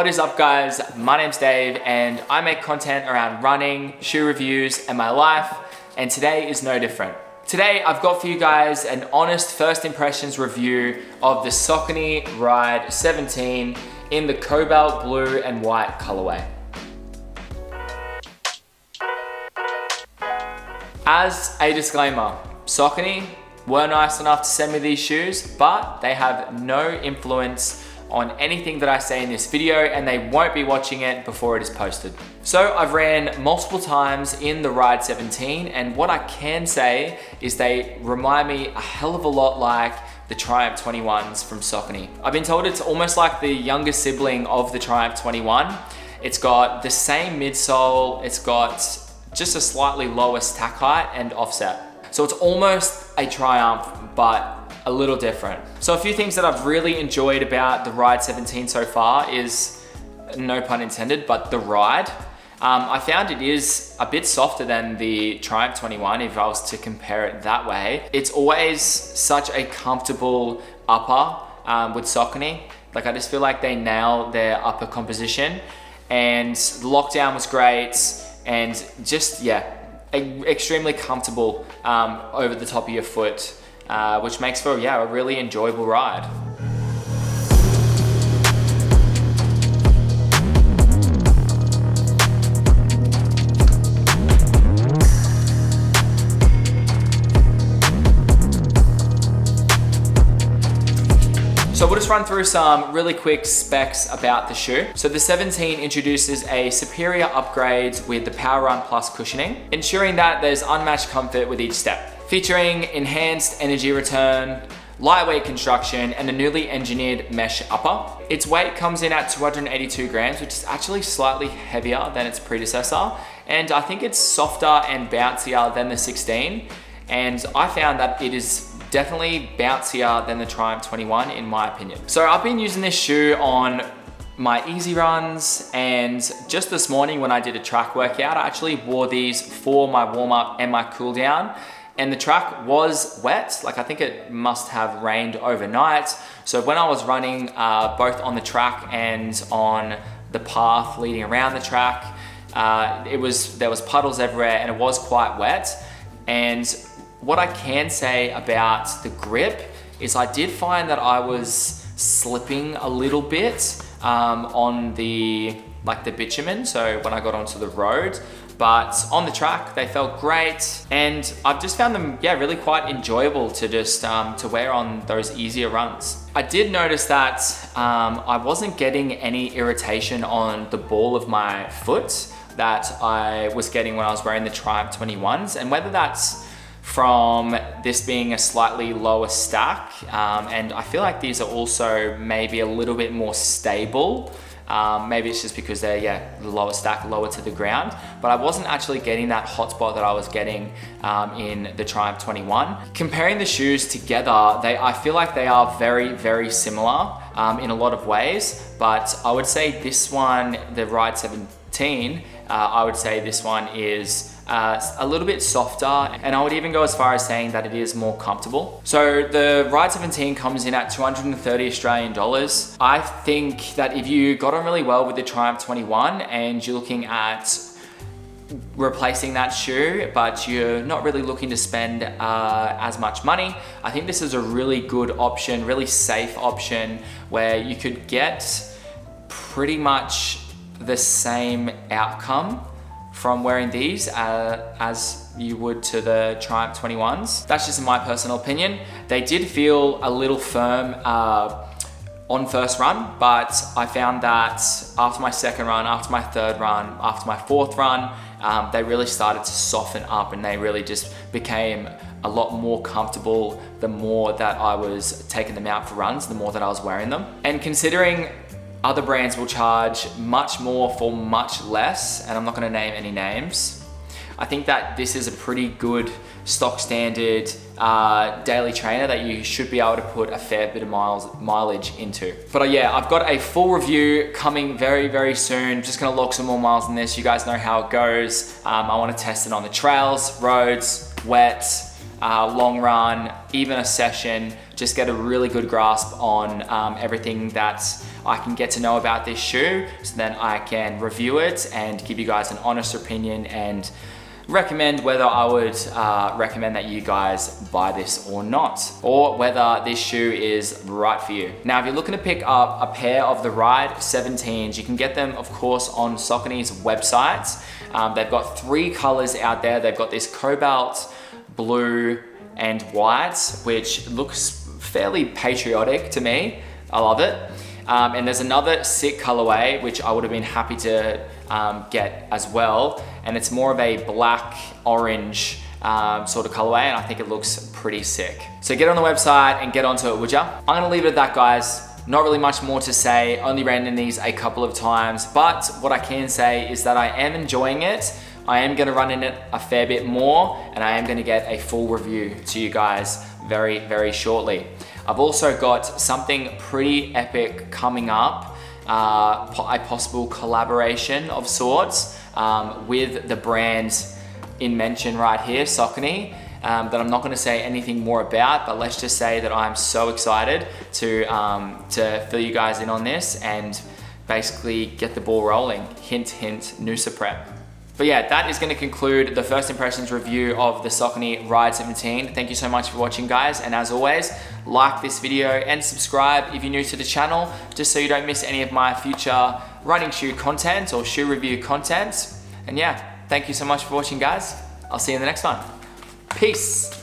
What is up guys, my name's Dave and I make content around running, shoe reviews and my life, and today is no different. Today I've got for you guys an honest first impressions review of the Saucony Ride 17 in the cobalt blue and white colorway. As a disclaimer, Saucony were nice enough to send me these shoes, but they have no influence on anything that I say in this video, and they won't be watching it before it is posted. So I've ran multiple times in the Ride 17, and what I can say is they remind me a hell of a lot like the Triumph 21s from Saucony. I've been told it's almost like the younger sibling of the Triumph 21. It's got the same midsole, it's got just a slightly lower stack height and offset. So it's almost a Triumph, but a little different. So a few things that I've really enjoyed about the Ride 17 so far is, no pun intended, but the ride. I found it is a bit softer than the Triumph 21 if I was to compare it that way. It's always such a comfortable upper with Saucony. Like I just feel like they nail their upper composition, and the lockdown was great and just, yeah, extremely comfortable over the top of your foot. Which makes for, yeah, a really enjoyable ride. So we'll just run through some really quick specs about the shoe. So the 17 introduces a superior upgrade with the Power Run Plus cushioning, ensuring that there's unmatched comfort with each step. Featuring enhanced energy return, lightweight construction, and a newly engineered mesh upper. Its weight comes in at 282 grams, which is actually slightly heavier than its predecessor. And I think it's softer and bouncier than the 16. And I found that it is definitely bouncier than the Triumph 21 in my opinion. So I've been using this shoe on my easy runs, and just this morning when I did a track workout, I actually wore these for my warm up and my cool down. And the track was wet, like I think it must have rained overnight. So when I was running both on the track and on the path leading around the track, there was puddles everywhere and it was quite wet. And what I can say about the grip is I did find that I was slipping a little bit on the bitumen, so when I got onto the road. But on the track, they felt great. And I've just found them, yeah, really quite enjoyable to just to wear on those easier runs. I did notice that I wasn't getting any irritation on the ball of my foot that I was getting when I was wearing the Triumph 21s. And whether that's from this being a slightly lower stack, and I feel like these are also maybe a little bit more stable. Maybe it's just because they're, yeah, the lower stack, lower to the ground, but I wasn't actually getting that hot spot that I was getting in the Triumph 21. Comparing the shoes together, I feel like they are very, very similar in a lot of ways, but I would say this one, the Ride 17, I would say this one is a little bit softer, and I would even go as far as saying that it is more comfortable. So the Ride 17 comes in at 230 Australian dollars. I think that if you got on really well with the Triumph 21 and you're looking at replacing that shoe, but you're not really looking to spend as much money, I think this is a really good option, really safe option, where you could get pretty much the same outcome from wearing these as you would to the Triumph 21s. That's just my personal opinion. They did feel a little firm on first run, but I found that after my second run, after my third run, after my fourth run, they really started to soften up and they really just became a lot more comfortable the more that I was taking them out for runs, the more that I was wearing them. And considering other brands will charge much more for much less, and I'm not gonna name any names, I think that this is a pretty good stock standard daily trainer that you should be able to put a fair bit of mileage into. But yeah, I've got a full review coming very, very soon. Just gonna log some more miles in this. You guys know how it goes. I wanna test it on the trails, roads, wet, long run, even a session, just get a really good grasp on everything that I can get to know about this shoe, so then I can review it and give you guys an honest opinion and recommend whether I would recommend that you guys buy this or not, or whether this shoe is right for you. Now, if you're looking to pick up a pair of the Ride 17s, you can get them, of course, on Saucony's website. They've got 3 colors out there. They've got this cobalt, blue, and white, which looks fairly patriotic to me. I love it. And there's another sick colorway, which I would have been happy to get as well. And it's more of a black, orange sort of colorway, and I think it looks pretty sick. So get on the website and get onto it, would ya? I'm gonna leave it at that, guys. Not really much more to say, only ran in these a couple of times, but what I can say is that I am enjoying it. I am gonna run in it a fair bit more, and I am gonna get a full review to you guys very, very shortly. I've also got something pretty epic coming up, a possible collaboration of sorts with the brand in mention right here, Saucony, that I'm not gonna say anything more about, but let's just say that I'm so excited to fill you guys in on this and basically get the ball rolling. Hint, hint, Noosa prep. But yeah, that is gonna conclude the first impressions review of the Saucony Ride 17. Thank you so much for watching, guys. And as always, like this video and subscribe if you're new to the channel, just so you don't miss any of my future running shoe content or shoe review content. And yeah, thank you so much for watching, guys. I'll see you in the next one. Peace.